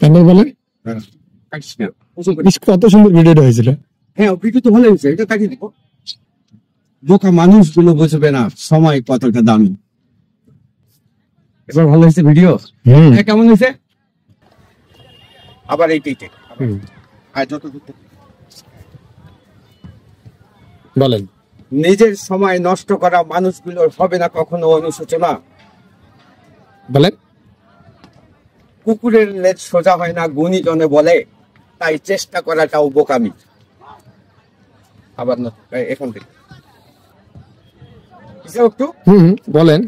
একবার বলেন। কত সুন্দর ভিডিওটা হয়েছিল। হ্যাঁ, ভিডিও তো ভালো হয়েছে, এটা কাটিয়ে দিব। বোকা মানুষগুলো বুঝবে না সময় কতটা দামি। এবার ভালো হয়েছে ভিডিও। হ্যাঁ, কেমন হয়েছে? আবার এইটাই আর যত বলেন। নিজের সময় নষ্ট করা মানুষগুলোর হবে না কখনো অনুশোচনা। বলেন। কুকুরের লেজ সোজা হয় না গুণীজনে বলে, তাই চেষ্টা করাটাও বোকামি। আবার না, এখন থেকে একটু বলেন।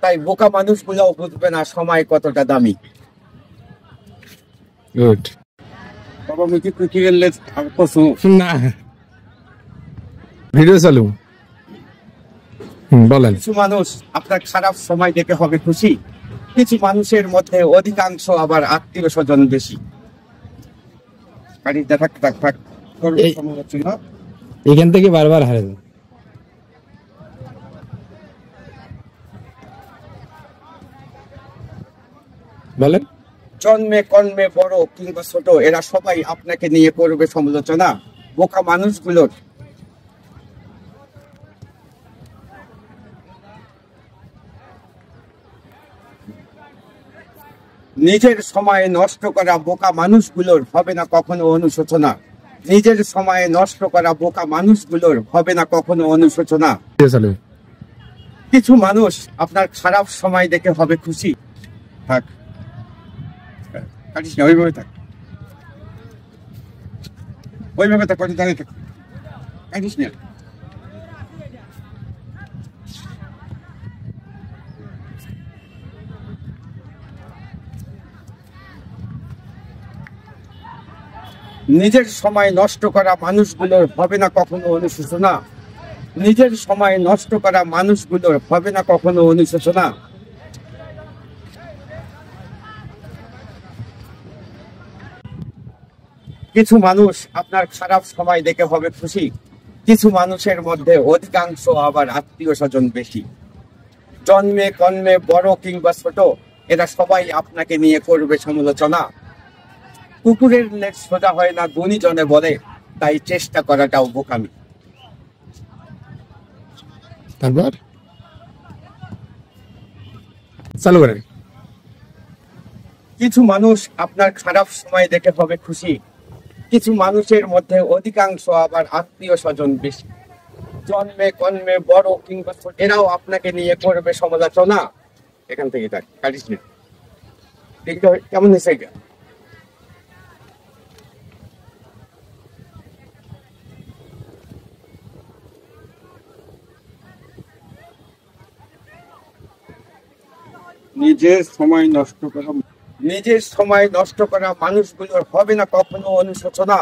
তাই বোকা মানুষগুলো বুঝবে না সময় কতটা দামি। গুড। বাবা মুই কি কুকুরের লেজ কসু না, ভিডিও চালু। বলেন। কিছু মানুষ আপনার খারাপ সময় দেখে হবে খুশি, কিছু মানুষের মধ্যে অধিকাংশ আবার আত্মীয় স্বজন বেশি। এখান থেকে বারবার হারে যান। বলেন। জন্মে কর্মে বড় কিংবা ছোট এরা সবাই আপনাকে নিয়ে করবে সমালোচনা। বোকা মানুষগুলোর নিজের সময় নষ্ট করা বোকা মানুষগুলোর হবে না কখনো অনুশোচনা। নিজের সময় নষ্ট করা বোকা মানুষগুলোর হবে না কখনো অনুশোচনা। কিছু মানুষ আপনার খারাপ সময় দেখে হবে খুশি। থাক, কাটিস না, ওইভাবে থাক, ওইভাবে থাক, কটি দাঁড়িয়ে থাক, কাটিস না। নিজের সময় নষ্ট করা মানুষগুলোর হবে না কখনো অনুশোচনা। নিজের সময় নষ্ট করা মানুষগুলোর হবে না কখনো অনুশোচনা। কিছু মানুষ আপনার খারাপ সময় দেখে হবে খুশি, কিছু মানুষের মধ্যে অধিকাংশ আবার আত্মীয় স্বজন বেশি। জন্মে কর্মে বড় কিংবা ছোট এরা সবাই আপনাকে নিয়ে করবে সমালোচনা। কুকুরের লেজ সোজা হয় না গুণীজনে বলে, তাই চেষ্টা করাটাও বোকামি। তারপর চালু করেন। কিছু মানুষ আপনার খারাপ সময় দেখে হবে খুশি, কিছু মানুষের মধ্যে অধিকাংশ আবার আত্মীয় স্বজন বেশি। জন্মে কর্মে বড় কিংবা ছোট এরাও আপনাকে নিয়ে করবে সমালোচনা। এখান থেকে কাটিস না। কেমন হয়েছে এটা? নিজের সময় নষ্ট করা মানুষগুলোর হবে না কখনো অনুশোচনা।